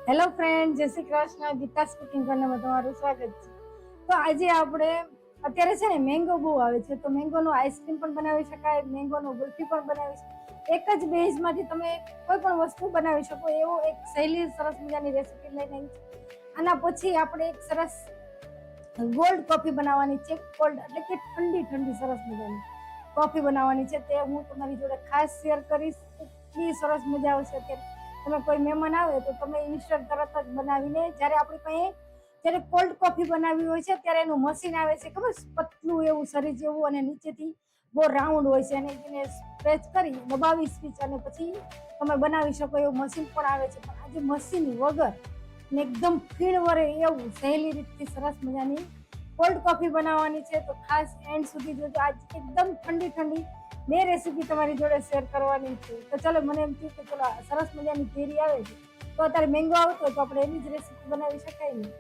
Hello friend, જય Shri Krishna. Geeta's cooking કોર્નરમાં તમારું સ્વાગત છે. તો આજે આપણે અત્યારે છે ને મેંગો બહુ આવે છે, તો મેંગોનો આઈસ્ક્રીમ પણ બનાવી શકાય, મેંગોનો ગુલ્ફી પણ બનાવી શકાય. એક જ બેઝમાંથી તમે કોઈ પણ વસ્તુ બનાવી શકો એવો એક સહેલી સરસ મજાની રેસીપી લઈને આવી છે. આના પછી આપણે એક સરસ ગોલ્ડ કોફી બનાવવાની છે. કોલ્ડ એટલે કે ઠંડી ઠંડી સરસ મજાની કોફી બનાવવાની છે, તે હું તમારી જોડે ખાસ શેર કરીશ. એટલી સરસ મજા આવશે. અત્યારે તમે કોઈ મહેમાન આવે તો તમે ઇન્સ્ટન્ટ તરત જ બનાવીને, જ્યારે આપણી પાસે જ્યારે કોલ્ડ કોફી બનાવી હોય છે ત્યારે એનું મશીન આવે છે, ખબર, પતલું એવું શરીર જેવું, અને નીચેથી બહુ રાઉન્ડ હોય છે, અને એને સ્ટ્રેચ કરી દબાવી સ્વિચ અને પછી તમે બનાવી શકો એવું મશીન પણ આવે છે. પણ આજે મશીન વગર ને એકદમ ફીણ વરે એવું સહેલી રીતથી સરસ મજાની કોલ્ડ કોફી બનાવવાની છે. તો ખાસ એન્ડ સુધી જોજો. આજ એકદમ ઠંડી ઠંડી બે રેસીપી તમારી જોડે શેર કરવાની છે. તો ચલો, મને એમ થયું કે ચલો સરસ મજાની કેરી આવે છે તો અત્યારે મેંગો આવતો હોય તો આપણે એની જ રેસીપી બનાવી શકાય ને.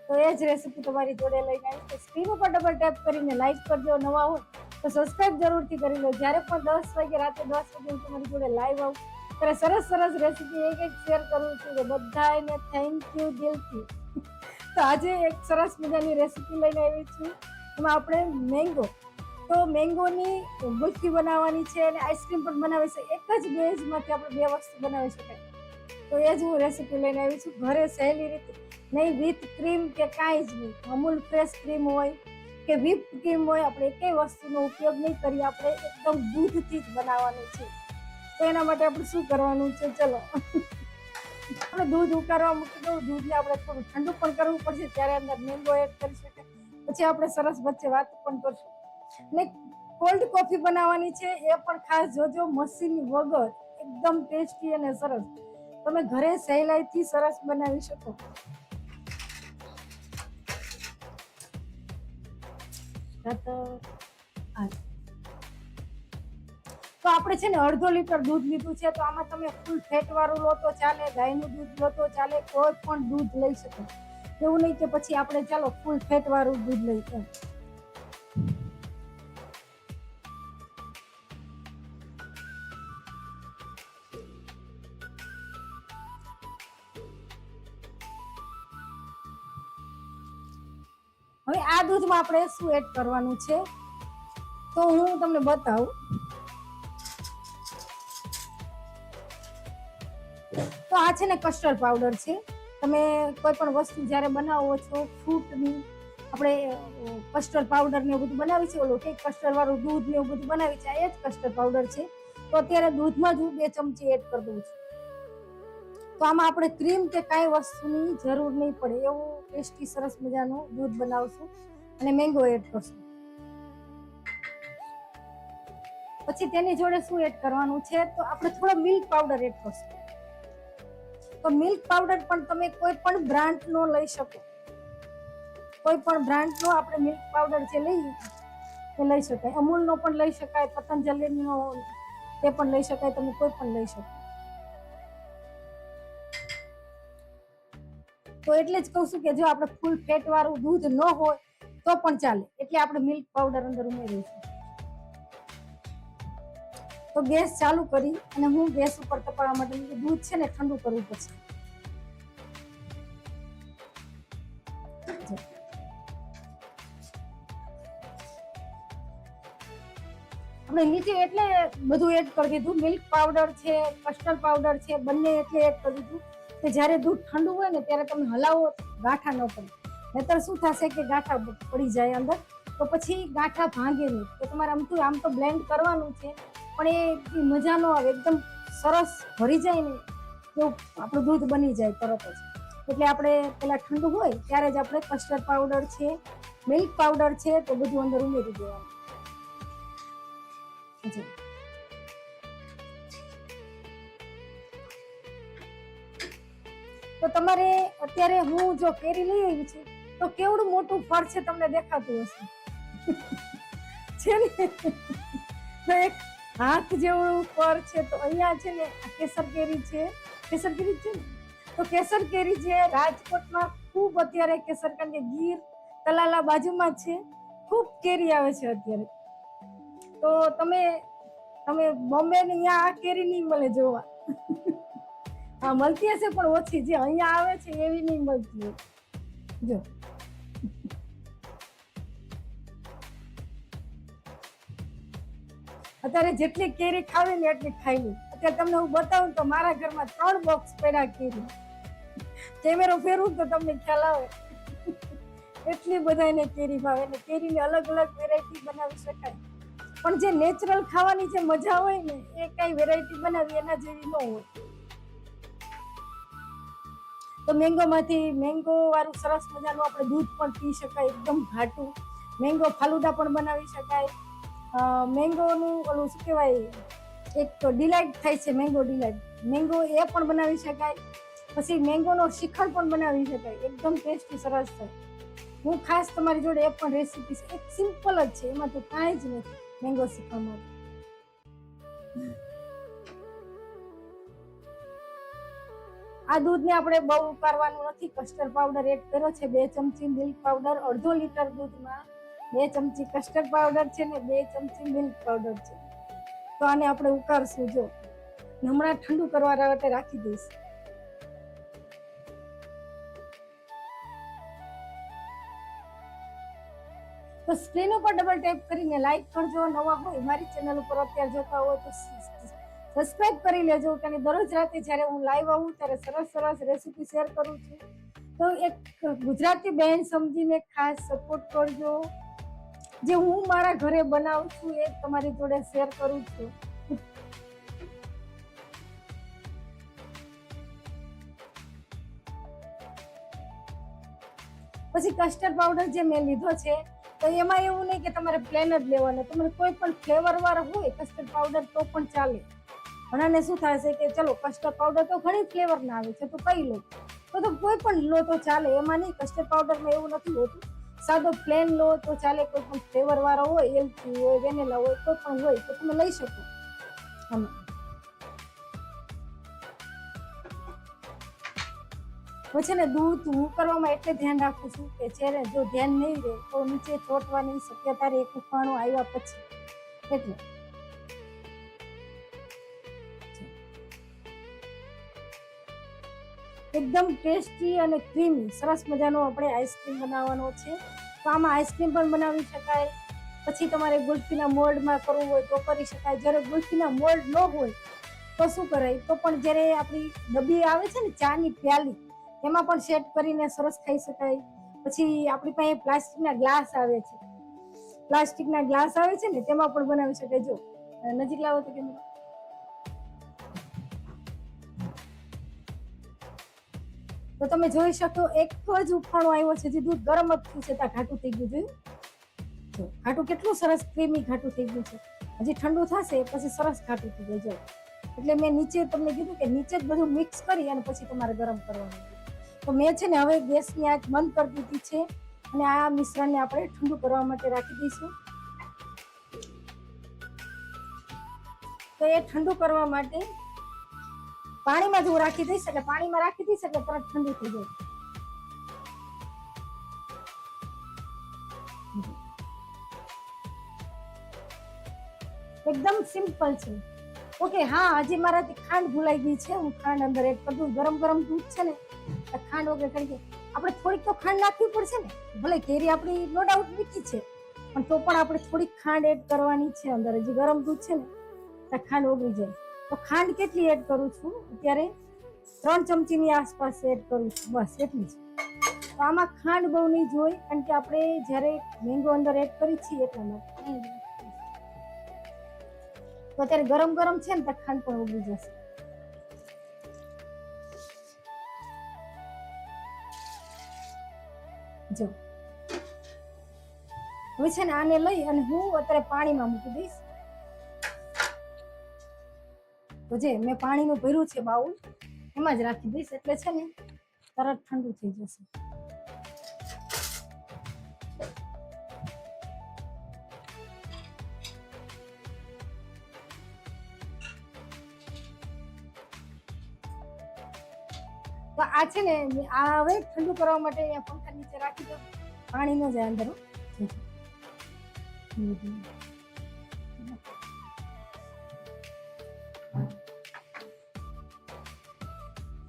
તો એ જ રેસીપી તમારી જોડે લઈને આવી. તો સ્ક્રીન ઉપર ડબલ ટેપ કરીને લાઈક કરજો. નવા હોય તો સબસ્ક્રાઇબ જરૂરથી કરી લો. જ્યારે પણ 10 વાગે, રાતે 10 વાગે હું તમારી જોડે લાઈવ આવું ત્યારે સરસ સરસ રેસીપી એક એક શેર કરું છું. બધાને થેન્ક યુ દિલથી. તો આજે એક સરસ મજાની રેસીપી લઈને આવી છું. એમાં આપણે મેંગો, તો મેંગોની ગુલ્ફી બનાવવાની છે અને આઈસ્ક્રીમ પણ બનાવી છે. એક જ બેઝમાંથી આપણે બે વસ્તુ બનાવી શકાય. તો એ જ હું રેસીપી લઈને આવી છું, ઘરે સહેલી રીતે. નહીં વિથ ક્રીમ કે કાંઈ જ નહીં. અમૂલ ફ્રેશ ક્રીમ હોય કે વ્હીપ ક્રીમ હોય, આપણે એકેય વસ્તુનો ઉપયોગ નહીં કરીએ. આપણે એકદમ દૂધથી જ બનાવવાનું છે. તો એના માટે આપણે શું કરવાનું છે, ચલો આપણે દૂધ ઉકાળવા મૂકી દઉં. દૂધને આપણે થોડું ઠંડુ પણ કરવું પડશે, ત્યારે અંદર મેંગો એડ કરી શકાય. પછી આપણે સરસ વચ્ચે વાત પણ કરશું. ને કોલ્ડ કોફી બનાવવાની છે, એ પણ ખાસ જોજો, મશીન વગર, એકદમ ટેસ્ટી અને સરસ. તમે ઘરે સહેલાઈથી સરસ બનાવી શકો. તો આપણે છે ને 1/2 લીટર દૂધ લીધું છે. તો આમાં તમે ફૂલ ફેટ વાળું લો તો ચાલે, ગાયનું દૂધ લો તો ચાલે, કોઈ પણ દૂધ લઈ શકો. એવું નહીં કે પછી આપણે ચાલો ફૂલ ફેટ વાળું દૂધ લઈ. હવે આ દૂધમાં આપણે શું એડ કરવાનું છે તો હું તમને બતાવું. તો આ છે ને કસ્ટર્ડ પાવડર છે. તમે કોઈ પણ વસ્તુ જ્યારે બનાવો છો ફ્રૂટની, આપણે કસ્ટર્ડ પાવડર ને એવું બધું બનાવી છે, ઓલું કે કસ્ટર્ડ વાળું દૂધ ને એવું બધું બનાવી છે, આ એ જ કસ્ટર્ડ પાવડર છે. તો અત્યારે દૂધમાં જ હું 2 ચમચી એડ કરી દઉં છું. તો આમાં આપણે ક્રીમ કે કાંઈ વસ્તુની જરૂર નહીં પડે. એવું ટેસ્ટી સરસ મજાનું દૂધ બનાવશું અને મેંગો એડ કરશું. પછી તેની જોડે શું એડ કરવાનું છે, તો આપણે થોડો મિલ્ક પાવડર એડ કરશું. તો મિલ્ક પાવડર પણ તમે કોઈ પણ બ્રાન્ડ નો લઈ શકો. કોઈ પણ બ્રાન્ડ નો આપણે મિલ્ક પાવડર જે લઈ શકાય. અમૂલ નો પણ લઈ શકાય, પતંજલિ નો તે પણ લઈ શકાય. તમે કોઈ પણ લઈ શકો. તો એટલે જ કહું છું કે જો આપણે ફૂલ ફેટ વાળું દૂધ ન હોય તો પણ ચાલે, એટલે આપણે મિલ્ક પાવડર અંદર ઉમેરીશું. તો ગેસ ચાલુ કરી અને હું ગેસ ઉપર તપાવવા માટે દૂધ છે ને ઠંડુ કરવું પડશે. આપણે નીચે એટલે બધું એડ કરી દીધું. મિલ્ક પાવડર છે, કસ્ટર્ડ પાવડર છે, બંને એટલે એડ કરી દીધું કે જ્યારે દૂધ ઠંડુ હોય ને ત્યારે તમે હલાવો, ગાંઠા ન પડે. નહીતર શું થશે કે ગાંઠા પડી જાય અંદર, તો પછી ગાંઠા ભાંગે નહીં. તો તમારે આમ તો બ્લેન્ડ કરવાનું છે, પણ એ મજા ન આવે. એકદમ સરસ ભરી જાય ને એવું આપણું દૂધ બની જાય તરત જ. એટલે આપણે પેલા ઠંડુ હોય ત્યારે જ આપણે કસ્ટર્ડ પાવડર છે, મિલ્ક પાવડર છે, તો બધું અંદર ઉમેરી દેવાનું. તો તમારે અત્યારે હું જો કેરી લઈ આવી છું તો કેવડું મોટું ફળ છે તમને દેખાતું હશે છે ને. તો એક હાથ જેવું ફળ છે. તો અહીંયા છે ને કેસર કેરી છે. કેસર કેરી છે ને, તો કેસર કેરી છે રાજકોટમાં ખૂબ અત્યારે કેસર, કારણ કે ગીર તલાલા બાજુમાં છે, ખૂબ કેરી આવે છે અત્યારે. તો તમે બોમ્બે ને અહીંયા આ કેરી નહીં મળે જોવા. હા મળતી હશે પણ ઓછી, જે અહીંયા આવે છે એવી નહીં મળતી. જો અત્યારે જેટલી કેરી ખાવી ને એટલી ખાઈ લી. અત્યારે તમને હું બતાવું તો મારા ઘરમાં 3 બોક્સ પડ્યા કેરી. કેમેરો ફેરવું તો તમને ખ્યાલ આવે. એટલી બધાને કેરી ભાવે અને કેરીની અલગ અલગ વેરાયટી બનાવી શકાય. પણ જે નેચરલ ખાવાની જે મજા હોય ને એ કઈ વેરાયટી બનાવી એના જેવી ન હોય. તો મેંગો માંથી મેંગો વાળું સરસ મજાનું આપણે દૂધ પણ પી શકાય, એકદમ ઘાટું. મેંગો ફાલુદા પણ બનાવી શકાય. મેંગોનું ઓલું શું કહેવાય, એક તો ડિલાઇટ થાય છે મેંગો ડિલાઇટ, મેંગો એ પણ બનાવી શકાય. પછી મેંગોનો શ્રીખંડ પણ બનાવી શકાય, એકદમ ટેસ્ટી સરસ થાય. હું ખાસ તમારી જોડે એ પણ રેસીપી છે, એક સિમ્પલ જ છે, એમાં તો કાંઈ જ નથી મેંગો શ્રીખંડમાં. આ દૂધને આપણે બહુ ઉકાળવાનું નથી. કસ્ટર્ડ પાવડર એડ કર્યો છે, 2 ચમચી મિલ્ક પાવડર. અડધો લીટર દૂધમાં 2 ચમચી કસ્ટર્ડ પાવડર છે ને 2 ચમચી મિલ્ક પાવડર છે. તો આને આપણે ઉકાળશું. જો હમણાં ઠંડુ કરવા માટે રાખી દઈશ. તો સ્ક્રીન ઉપર ડબલ ટેપ કરીને લાઈક કરજો. નવા હોય મારી ચેનલ ઉપર અત્યારે જોતા હોય તો સબસ્ક્રાઇબ કરી લેજો, કારણ કે દરરોજ રાતે જ્યારે હું લાઈવ આવું ત્યારે સરસ સરસ રેસીપી શેર કરું છું. તો એક ગુજરાતી બહેન સમજીને ખાસ સપોર્ટ કરજો. જે હું મારા ઘરે બનાવું છું એ તમારી જોડે શેર કરું છું. પછી કસ્ટર્ડ પાવડર જે મેં લીધો છે તો એમાં એવું નહીં કે તમારે પ્લેન જ લેવાનો, તમારે કોઈ પણ ફ્લેવર વાળો હોય કસ્ટર્ડ પાવડર તો પણ ચાલે. ઘણાને શું થાય છે કે ચલો કસ્ટર્ડ પાવડર તો ઘણી ફ્લેવર ના આવે છે તો કઈ લો, તો કોઈ પણ લો તો ચાલે. એમાં નહીં, કસ્ટર્ડ પાવડરમાં એવું નથી હોતું. સાદો પ્લેન લો તો ચાલે, કોઈ પણ ફ્લેવર વાળો હોય, એલચી હોય, વેનીલા હોય, કોઈ પણ હોય તો તમે લઈ શકો. પછી ને દૂધ હું કરવામાં એટલે ધ્યાન રાખું છું કે છે ને જો ધ્યાન નહીં રહે તો નીચે ચોંટવાની શક્યતા રહે, ઉફાણું આવ્યા પછી. એટલે એકદમ ટેસ્ટી અને ક્રીમી સરસ મજાનો આપણે આઈસ્ક્રીમ બનાવવાનો છે. તો આમાં આઈસ્ક્રીમ પણ બનાવી શકાય. પછી તમારે ગુલ્ફીના મોલ્ડમાં કરવું હોય તો કરી શકાય. જ્યારે ગુલ્ફીના મોલ્ડ ન હોય તો શું કરાય, તો પણ જ્યારે આપણી ડબ્બી આવે છે ને ચાની પ્યાલી, એમાં પણ સેટ કરીને સરસ ખાઈ શકાય. પછી આપણી પાસે પ્લાસ્ટિકના ગ્લાસ આવે છે, ને તેમાં પણ બનાવી શકાય. જો નજીક લાવો તો કેમ, તો તમે જોઈ શકો એક જ ઉફાણો આવ્યો છે, જે દૂધ ગરમ જ થયું છે ત્યાં ઘાટું થઈ ગયું. જોયું, જો ઘાટું કેટલું સરસ ક્રીમી ઘાટું થઈ ગયું છે. હજી ઠંડુ થશે પછી સરસ ઘાટું થઈ જાય. જો એટલે મેં નીચે તમને કીધું કે નીચે જ બધું મિક્સ કરી અને પછી તમારે ગરમ કરવાનું. તો મેં છે ને હવે ગેસની આંચ બંધ કરી દીધી છે અને આ મિશ્રણને આપણે ઠંડુ કરવા માટે રાખી દઈશું. તો એ ઠંડુ કરવા માટે પાણીમાં જો રાખી દઈશ એટલે તરત ઠંડુ થઈ જાય. એકદમ સિમ્પલ છે. ઓકે, હા હજી મારાથી ખાંડ ભૂલાઈ ગઈ છે. હું ખાંડ અંદર એડ કરી દઉં. ગરમ દૂધ છે ને ખાંડ વગર, કારણ કે આપણે થોડીક તો ખાંડ નાખવી પડશે ને. ભલે કેરી આપણી નો ડાઉટ મીઠી છે પણ તો પણ આપણે થોડીક ખાંડ એડ કરવાની છે અંદર. હજી ગરમ દૂધ છે ને ત્યાં ખાંડ ઓગળી જાય. તો ખાંડ કેટલી એડ કરું છું અત્યારે, 3 ચમચીની આસપાસ એડ કરું છું, બસ એટલી જ. તો આમાં ખાંડ બહુ નહીં જોઈ, કારણ કે આપણે જ્યારે મેંગો અંદર એડ કરી છીએ એટલા માટે. તો અત્યારે ગરમ છે ને તો ખાંડ પણ ઉગી જશે. જો હવે છે ને આને લઈ અને હું અત્યારે પાણીમાં મૂકી દઈશ. તો જે મેં પાણીનું ભર્યું છે બાઉલ, એમાં જ રાખી દઈશ એટલે છે ને તરત ઠંડુ થઈ જશે. તો આ છે ને આ હવે ઠંડુ કરવા માટે અહીંયા પંખા નીચે રાખી દો. પાણી ન જાય અંદર.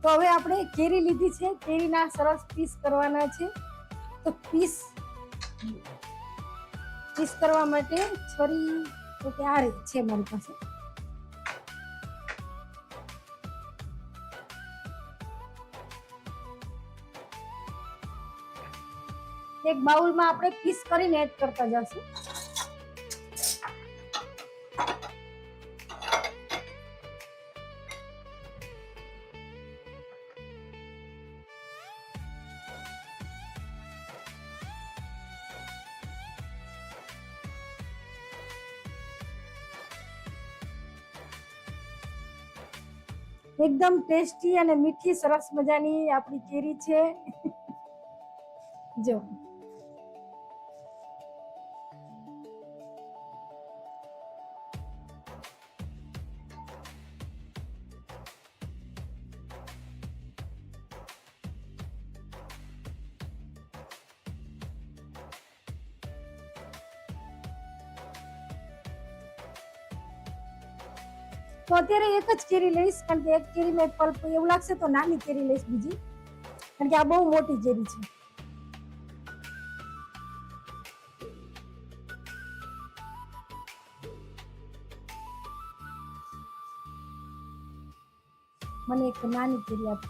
તો હવે આપણે કેરી લીધી છે, કેરીના સરસ પીસ કરવાના છે. તો પીસ કરવા માટે છરી તો આ છે મારી પાસે. એક બાઉલમાં આપણે પીસ કરીને એડ કરતા જશું. એકદમ ટેસ્ટી અને મીઠી સરસ મજાની આપણી કેરી છે. જો તો અત્યારે એક જ કેરી લઈશ, કારણ કે એક કેરી મેં પલ્પ એવું લાગશે તો નાની કેરી લઈશ બીજી, કારણ કે આ બહુ મોટી કેરી છે. મને એક નાની કેરી આપો.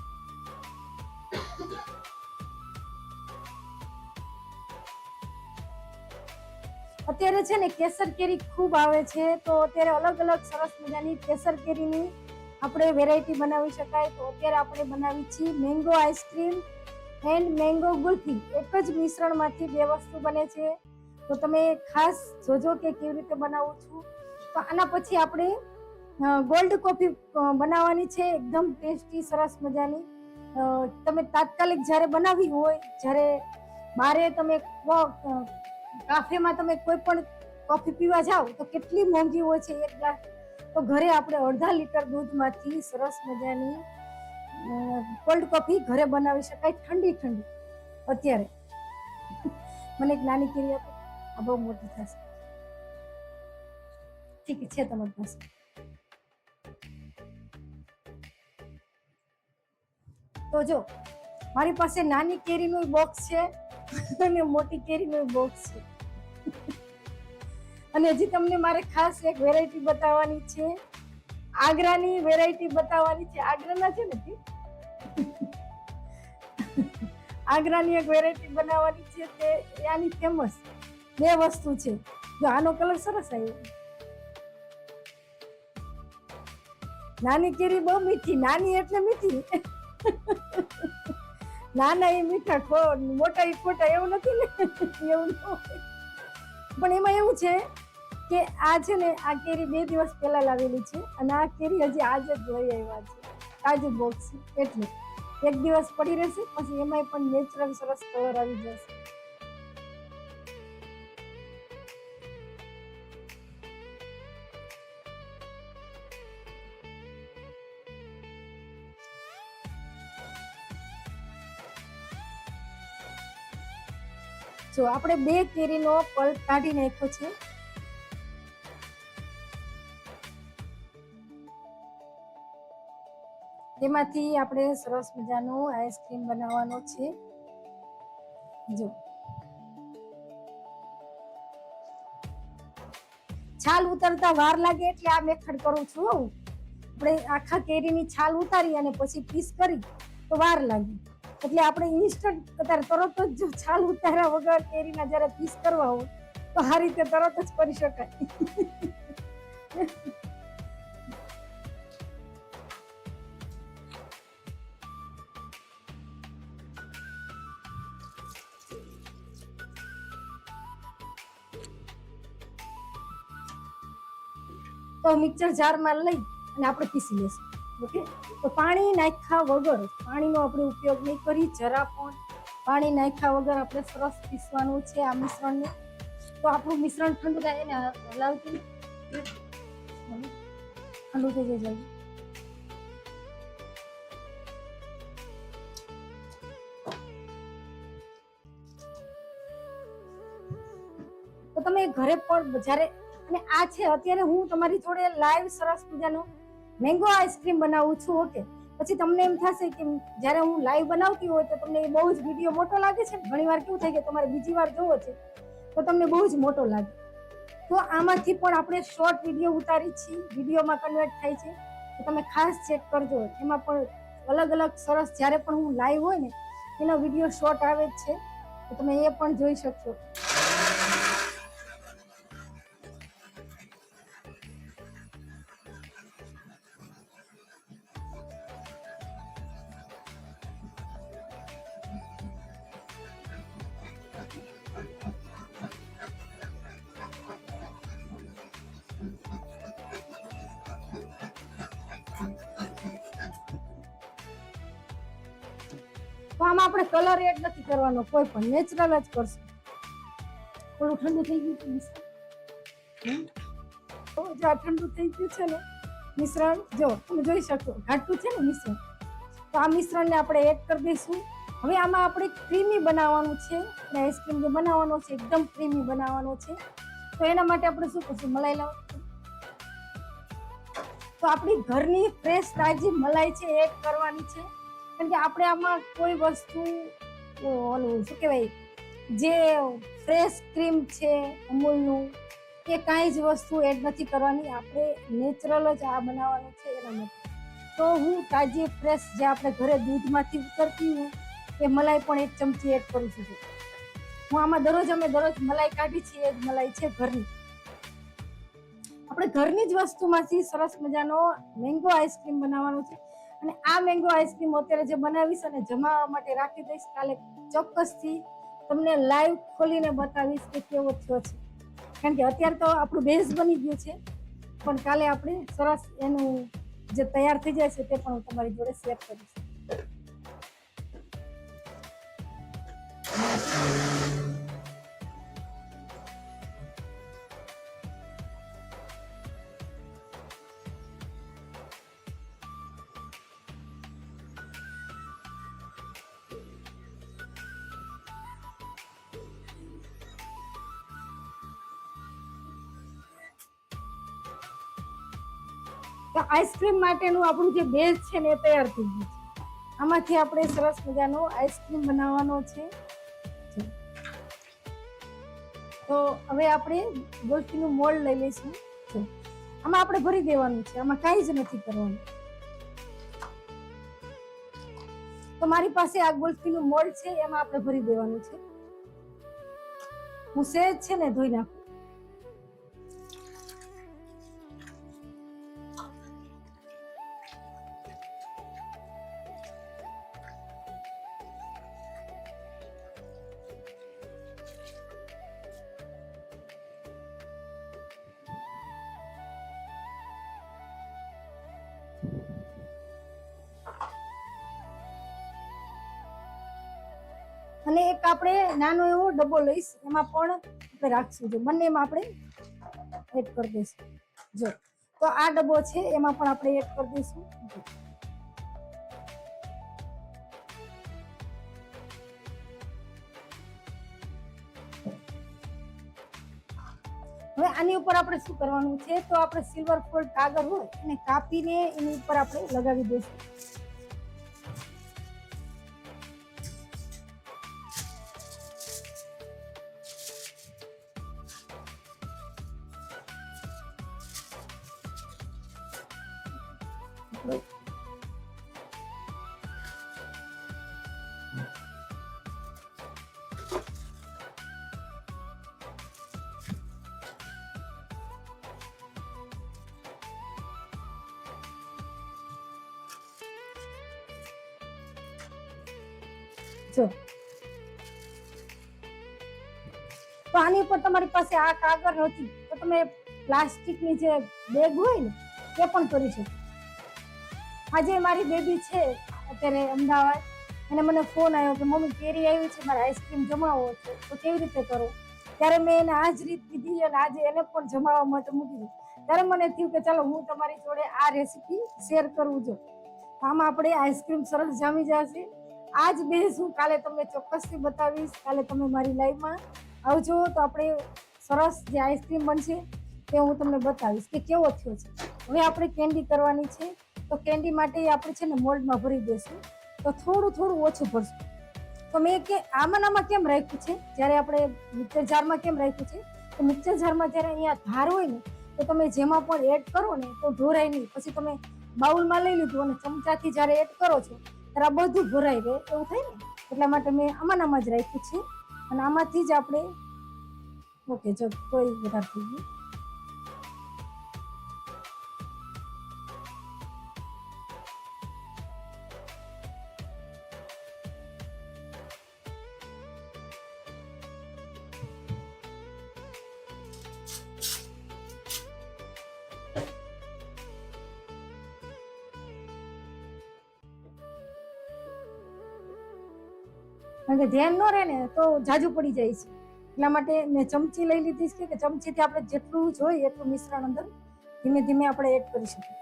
અત્યારે છે ને કેસર કેરી ખૂબ આવે છે, તો અત્યારે અલગ અલગ સરસ મજાની કેસર કેરીની આપણે વેરાયટી બનાવી શકાય. તો અત્યારે આપણે બનાવી છીએ mango ice cream and mango kulfi. એક જ મિશ્રણમાંથી બે વસ્તુ બને છે, તો તમે ખાસ જોજો કે કેવી રીતે બનાવું છું. તો આના પછી આપણે ગોલ્ડ કોફી બનાવવાની છે, એકદમ ટેસ્ટી સરસ મજાની. તમે તાત્કાલિક જ્યારે બનાવી હોય, જ્યારે બારે તમે કાફેમાં તમે કોઈ પણ કોફી પીવા જાઓ તો કેટલી મોંઘી હોય છે એક ગ્લાસ, તો ઘરે આપણે અડધા લીટર દૂધમાંથી સરસ મજાની કોલ્ડ કોફી ઘરે બનાવી શકાય, ઠંડી ઠંડી. અત્યારે મને એક નાની કેરી આપો, આ બહુ મોટી થશે. ઠીક છે તમારી પાસે. તો જો મારી પાસે નાની કેરીનું બોક્સ છે અને મોટી કેરીનું બોક્સ છે. અને હજી તમને મારે ખાસ એક વેરાયટી બતાવવાની છે, આગ્રાની વેરાયટી બતાવવાની છે. આગ્રાના છે ને આગ્રાની એક વેરાયટી બનાવવાની છે, તે આની ફેમસ બે વસ્તુ છે. જો આનો કલર સરસ આવ્યો. નાની કેરી બહુ મીઠી, નાની એટલે મીઠી. નાના એ મીઠા, મોટા એ ખોટા, એવું નથી ને. એવું પણ એમાં એવું છે કે આ છે ને, આ કેરી 2 દિવસ પહેલા લાવેલી છે અને આ કેરી હજી આજે જ લઈ આવ્યા છે, તાજું બોક્સ. એટલે 1 દિવસ પડી રહેશે, પછી એમાંય પણ નેચરલ સરસ કલર આવી જશે. જો આપણે 2 કેરીનો પલ્પ કાઢી નાખ્યો છે. તેમાંથી આપણે સરસ મજાનો આઈસ્ક્રીમ બનાવવાનો છે. જો છાલ ઉતરતા વાર લાગે એટલે આ મેથડ કરું છું. આપણે આખા કેરીની છાલ ઉતારી અને પછી પીસ કરી તો વાર લાગે, એટલે આપણે ઇન્સ્ટન્ટ તરત જ જો છાલ ઉતાર્યા વગર કેરીના જ્યારે પીસ કરવા હોય તો આ રીતે તરત જ કરી શકાય. તો મિક્સર જારમાં લઈ અને આપણે પીસી લેશું. ઓકે, તો પાણી નાખ્યા વગર, પાણીનો આપણે ઉપયોગ નહીં કરી, જરા પણ પાણી નાખ્યા વગર આપણે સરસ પીસવાનું છે આ મિશ્રણને. તો આપણું મિશ્રણ ઠંડુ થાય એને હલાવતી ઠંડુ થઈ જાય જલ્દી. તો તમે ઘરે પણ જ્યારે, અને આ છે અત્યારે હું તમારી જોડે લાઈવ સરસ મજાનો મેંગો આઈસ્ક્રીમ બનાવું છું. ઓકે, પછી તમને એમ થશે કે જ્યારે હું લાઈવ બનાવતી હોય તો તમને એ બહુ જ વિડીયો મોટો લાગે છે. ઘણી વાર કેવું થાય કે તમારે બીજી વાર જોવો છે તો તમને બહુ જ મોટો લાગે. તો આમાંથી પણ આપણે શોર્ટ વિડીયો ઉતારી છીએ, વિડીયોમાં કન્વર્ટ થાય છે. તો તમે ખાસ ચેક કરજો. એમાં પણ અલગ અલગ સરસ, જ્યારે પણ હું લાઈવ હોય ને એનો વિડીયો શોર્ટ આવે જ છે, તો તમે એ પણ જોઈ શકશો. તો આમાં આપણે કલર એડ નથી કરવાનો, કોઈ પણ નેચરલ જ કરશું. થોડું ઠંડુ થઈ ગયું છે, જો આ ઠંડુ થઈ ગયું છે ને મિશ્રણ, જો તમે જોઈ શકો ઘાટું છે ને મિશ્રણ. તો આ મિશ્રણને આપણે એડ કરી દઈશું. હવે આમાં આપણે ક્રીમી બનાવવાનું છે, અને આઈસ્ક્રીમ જે બનાવવાનો છે એકદમ ક્રીમી બનાવવાનો છે. તો એના માટે આપણે શું કરશું, મલાઈ લાવશું. તો આપણી ઘરની ફ્રેશ તાજી મલાઈ છે એડ કરવાની છે. કારણ કે આપણે આમાં કોઈ વસ્તુ ઓલું શું કહેવાય, જે ફ્રેશ ક્રીમ છે અમૂલનું, એ કાંઈ જ વસ્તુ એડ નથી કરવાની. આપણે નેચરલ જ આ બનાવવાનું છે એના માટે. તો હું તાજી ફ્રેશ જે આપણે ઘરે દૂધમાંથી ઉતરતી હોય એ મલાઈ પણ 1 ચમચી એડ કરું છું. હું આમાં અમે દરરોજ મલાઈ કાઢી છીએ, એ જ મલાઈ છે ઘરની. આપણે ઘરની જ વસ્તુમાંથી સરસ મજાનો મેંગો આઈસ્ક્રીમ બનાવવાનો છે. અને આ મેંગો આઈસ્ક્રીમ અત્યારે જે બનાવીશ અને જમાવવા માટે રાખી દઈશ. કાલે ચોક્કસથી તમને લાઈવ ખોલીને બતાવીશ કે કેવો થયો છે. કારણ કે અત્યારે તો આપણું બેઝ બની ગયું છે, પણ કાલે આપણે સરસ એનું જે તૈયાર થઈ જાય છે તે પણ હું તમારી જોડે શેર કરીશ. તો આઈસ્ક્રીમ માટેનું આપણું જે બેઝ છે ને એ તૈયાર થઈ ગયું છે. આમાંથી આપણે સરસ મજાનો આઈસ્ક્રીમ બનાવવાનો છે. તો હવે આપણે ગુલ્ફીનું મોલ્ડ લઈ લઈશું. આમાં આપણે ભરી દેવાનું છે, આમાં કાંઈ જ નથી કરવાનું. તો મારી પાસે આ ગુલ્ફીનું મોલ્ડ છે, એમાં આપણે ભરી દેવાનું છે. હું સહેજ છે ને ધોઈ નાખું. અને એક આપણે નાનો એવો ડબ્બો લઈશ, એમાં પણ આપણે રાખશું. જો બંનેમાં આપણે એડ કરી દઈશું. જો તો આ ડબ્બો છે એમાં પણ આપણે એડ કરી દઈશું. હવે આની ઉપર આપણે શું કરવાનું છે, તો આપણે સિલ્વર ફોઇલ કાગળ હોય એને કાપીને એની ઉપર આપણે લગાવી દઈશું. જો તો આની ઉપર તમારી પાસે આ કાગળ નથી તો તમે પ્લાસ્ટિકની જે બેગ હોય ને એ પણ કરી શકો. આજે મારી બેબી છે અત્યારે અમદાવાદ, અને મને ફોન આવ્યો કે મમ્મી કેરી આવી છે, મારે આઈસ્ક્રીમ જમાવવો છે, તો કેવી રીતે કરો? ત્યારે મેં એને આ જ રીત કીધી અને આજે એને પણ જમાવવા માટે મૂકી દીધી. ત્યારે મને થયું કે ચાલો હું તમારી જોડે આ રેસીપી શેર કરવું. જો આમાં આપણે આઈસ્ક્રીમ સરસ જામી જશે. આ જ બેઝ હું કાલે તમને ચોક્કસથી બતાવીશ. કાલે તમે મારી લાઈવમાં આવજો તો આપણે સરસ જે આઈસ્ક્રીમ બનશે તે હું તમને બતાવીશ કે કેવો થયો છે. હવે આપણે કેન્ડી કરવાની છે. તો કેન્ડી માટે આપણે છે ને મોલ્ડમાં ભરી દેશું. તો થોડું થોડું ઓછું ભરશું. તો મેં કે આમાં કેમ રાખ્યું છે, જ્યારે આપણે મિક્સર જારમાં કેમ રાખ્યું છે, તો મિક્સર જારમાં જ્યારે અહીંયા ધાર હોય ને તો તમે જેમાં પણ એડ કરો ને તો ઢોરાય નહીં. પછી તમે બાઉલમાં લઈ લીધું અને ચમચાથી જ્યારે એડ કરો છો ત્યારે આ બધું ભરાઈ રહે એવું થાય ને, એટલા માટે મેં આમાં જ રાખ્યું છે. અને આમાંથી જ આપણે ઓકે જો કોઈ વધારે થઈ ગયું. કારણ કે ધ્યાન ન રહે ને તો જાજુ પડી જાય છે, એટલા માટે મેં ચમચી લઈ લીધી છે કે ચમચીથી આપણે જેટલું જોઈએ એટલું મિશ્રણ અંદર ધીમે ધીમે આપણે એડ કરી શકીએ.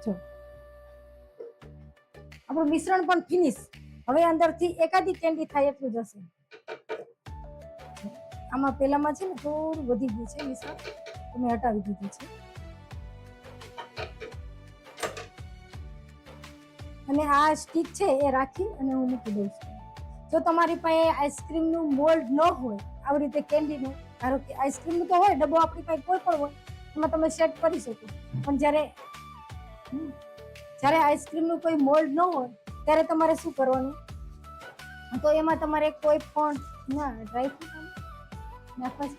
જો આપણું મિશ્રણ પણ ફિનિશ. હવે અંદરથી એકાદી કેન્ડી થાય એટલું જ હશે. આમાં પેલામાં છે ને થોડું વધી ગયું છે મિશ્રણ, તો મેં હટાવી દીધું છે. અને આ સ્ટીક છે એ રાખી અને હું મૂકી દઉં છું. જો તમારી પાસે આઈસ્ક્રીમનું મોલ્ડ ન હોય, આવી રીતે કેન્ડીનું, ધારો કે આઈસ્ક્રીમનું તો હોય ડબ્બો આપણી પાસે કોઈ પણ હોય, એમાં તમે સેટ કરી શકો. પણ જ્યારે આઈસ્ક્રીમનું કોઈ મોલ્ડ ન હોય ત્યારે તમારે શું કરવાનું, તો એમાં તમારે કોઈ પણ ડ્રાયફ્રૂટ નાખવા છે,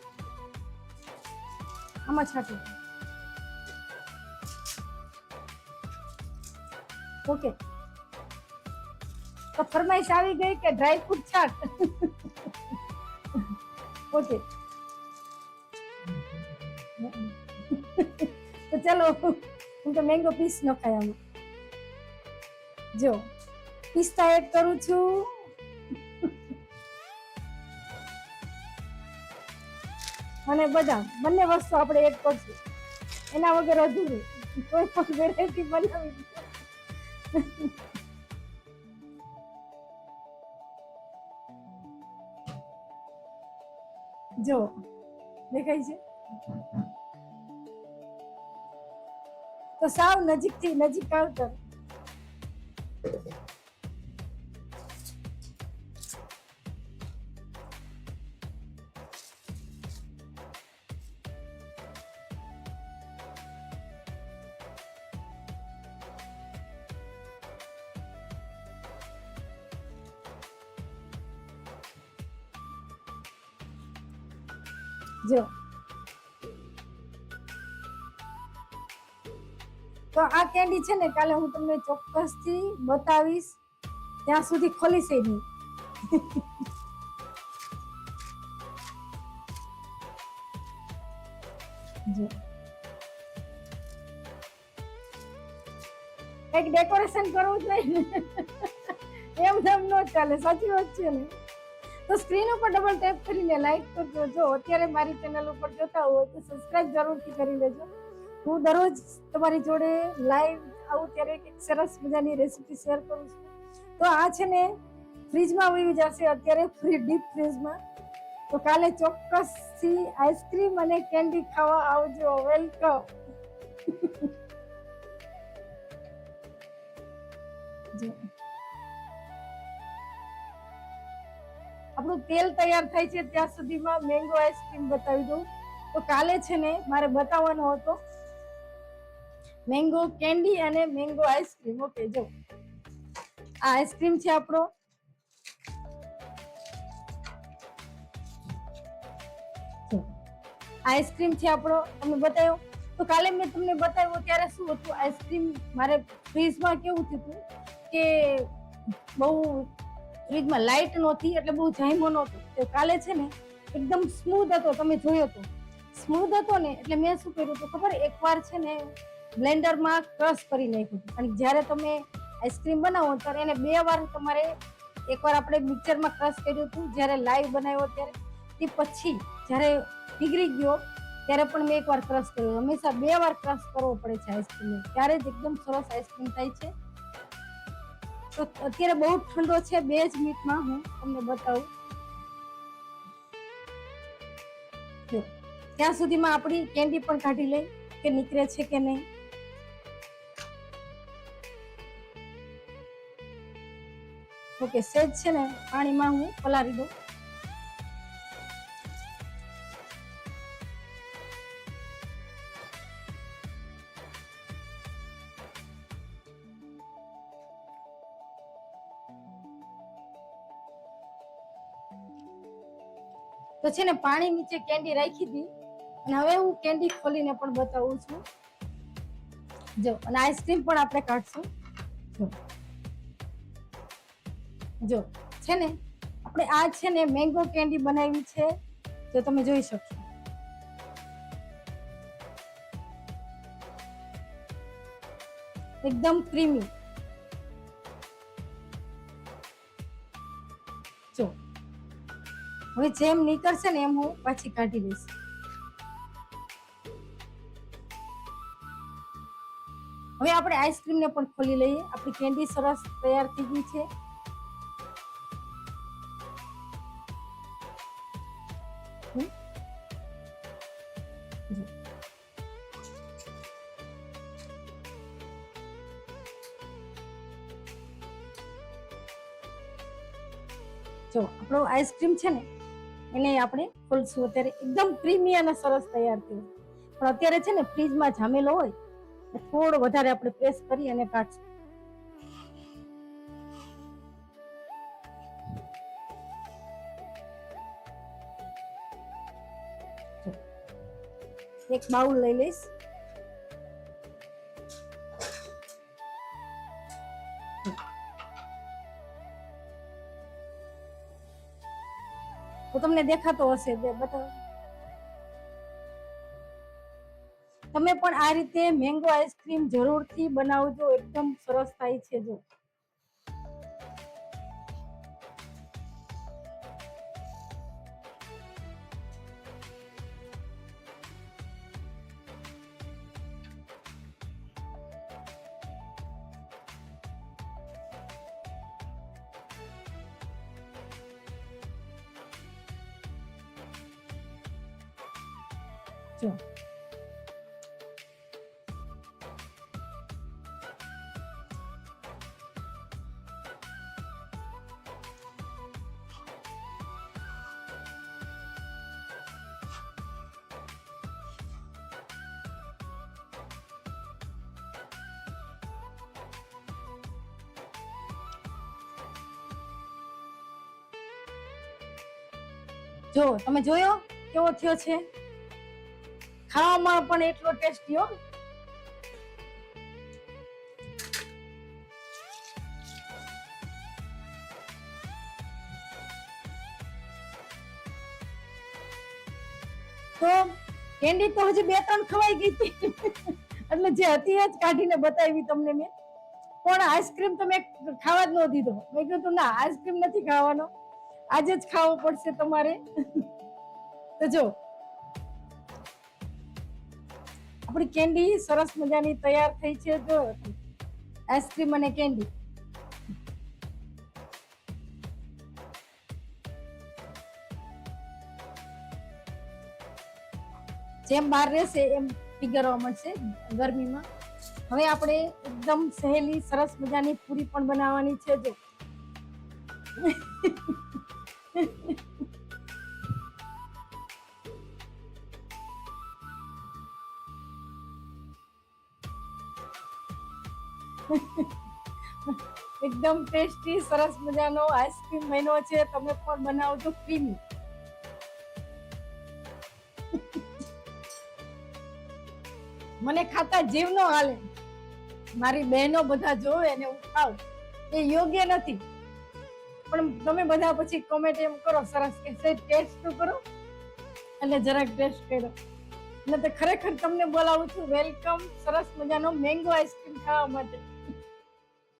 આમાં છાંટવું. ઓકે, તો ફરમાઈશ આવી ગઈ કે ડ્રાયફ્રૂટ છાટ. ઓકે, તો ચલો હું તો મેંગો પીસ નખાય આમાં. જો પિસ્તા એડ કરું છું, અને બદામ, બંને વસ્તુ આપણે એડ કરશું. એના વગર અધૂરું કોઈ પણ વેરાયટી બનાવી. જો દેખાય છે, તો સાવ નજીકથી નજીક આવતા. જો તો આ કેન્ડી છે ને કાલે હું તમને ચોક્કસથી બતાવીશ, ત્યાં સુધી ખોલીશ નહીં. જો કઈક ડેકોરેશન કરવું જ નહીં, એમ ન ચાલે. સાચી વાત છે ને. તો સ્ક્રીન ઉપર ડબલ ટેપ કરીને લાઈક કરજો. જો અત્યારે મારી ચેનલ ઉપર જોતા હોય તો સબસ્ક્રાઇબ જરૂરથી કરી લેજો. હું દરરોજ તમારી જોડે લાઈવ આવું ત્યારે એક સરસ મજાની રેસીપી શેર કરું છું. તો આ છે ને ફ્રીજમાં વહી જશે અત્યારે, ડીપ ફ્રીજમાં. તો કાલે ચોક્કસથી આઈસ્ક્રીમ અને કેન્ડી ખાવા આવજો. વેલકમ. આપણું તેલ તૈયાર થાય છે ત્યાં સુધીમાં મેંગો આઈસ્ક્રીમ બતાવી દઉં. તો કાલે છે ને મારે બતાવવાનો હતો મેંગો કેન્ડી અને મેંગો આઈસ્ક્રીમ. ઓકે, જો આ આઈસ્ક્રીમ છે આપણો. આઈસ્ક્રીમ છે આપણો, તમને બતાવ્યો. તો કાલે મેં તમને બતાવ્યો ત્યારે શું હતું, આઈસ્ક્રીમ મારે ફ્રીજમાં કેવું થયું કે બહુ ફ્રીજમાં લાઇટ નહોતી એટલે બહુ જામ્યો નહોતો. તો કાલે છે ને એકદમ સ્મૂથ હતો, તમે જોયો તો સ્મૂથ હતો ને, એટલે મેં શું કર્યું હતું ખબર, એકવાર છે ને બ્લેન્ડરમાં ક્રશ કરી નાખ્યું હતું. અને જ્યારે તમે આઈસ્ક્રીમ બનાવો ત્યારે એને 2 વાર તમારે, એકવાર આપણે મિક્સરમાં ક્રશ કર્યું હતું જ્યારે લાઈવ બનાવ્યો ત્યારે, તે પછી જ્યારે પીગળી ગયો ત્યારે પણ મેં એકવાર ક્રશ કર્યો. હંમેશા 2 વાર ક્રશ કરવો પડે છે આઈસ્ક્રીમ, ત્યારે જ એકદમ સરસ આઈસ્ક્રીમ થાય છે. તો અત્યારે બહુ ઠંડો છે, 2 જ મિનિટમાં હું તમને બતાવું. ત્યાં સુધીમાં આપણી કેન્ડી પણ કાઢી લઈ કે નીકળે છે કે નહીં. ઓકે, સેજ છે ને પાણીમાં હું પલાળી દઉં. તો છે ને પાણી નીચે કેન્ડી રાખી હતી અને હવે હું કેન્ડી ખોલીને પણ બતાવું છું. જો, અને આઈસ્ક્રીમ પણ આપણે કાઢશું. જો છે ને આપણે આ છે ને મેંગો કેન્ડી બનાવી છે, જો તમે જોઈ શકશો. એકદમ ક્રીમી. જો હવે જેમ નીકળશે ને એમ હું પાછી કાઢી દઈશ. હવે આપણે આઈસ્ક્રીમ ને પણ ખોલી લઈએ. આપણી કેન્ડી સરસ તૈયાર થઈ ગઈ છે. જો આપણો આઈસ્ક્રીમ છે ને એને આપણે ખોલશું. અત્યારે એકદમ ક્રીમી અને સરસ તૈયાર થયું. પણ અત્યારે છે ને ફ્રીજમાં જામેલો હોય થોડો વધારે આપણે પ્રેસ કરી અને કાઢશું. એક બાઉલ લઈ લઈશ. તો તમને દેખાતો હશે, બતાવો. તમે પણ આ રીતે મેંગો આઈસ્ક્રીમ જરૂરથી બનાવજો, એકદમ સરસ થાય છે. જો જો જો તમે જોયો કેવો થયો છે? ખાવામાં પણ એટલો ટેસ્ટી હો. તો કેન્ડી તો હજી 2-3 ખવાઈ ગઈ હતી એટલે જે હતી એ જ કાઢીને બતાવી તમને મેં. પણ આઈસ્ક્રીમ તો મેં ખાવા જ ન દીધો. મેં કીધું ના, આઈસ્ક્રીમ નથી ખાવાનો, આજે જ ખાવો પડશે તમારે. તો જો આપણી કેન્ડી સરસ મજાની તૈયાર થઈ છે. જો આઈસ્ક્રીમ અને કેન્ડી જેમ બહાર રહેશે એમ પીગળવા મળશે ગરમીમાં. હવે આપણે એકદમ સહેલી સરસ મજાની પૂરી પણ બનાવવાની છે. જો એકદમ ટેસ્ટી સરસ મજાનો આઈસ્ક્રીમ બન્યો છે. તમે પણ બનાવજો ક્રીમી. મને ખાતા જીવ નો હાલે. મારી બહેનો બધા જોવે ને હું ખાવ એ યોગ્ય નથી. પણ તમે બધા પછી કોમેન્ટ એમ કરો સરસ કે ટેસ્ટ તો કરો, એટલે જરાક ટેસ્ટ કર્યો. એટલે તો ખરેખર તમને બોલાવું છું વેલકમ સરસ મજાનો મેંગો આઈસ્ક્રીમ ખાવા માટે.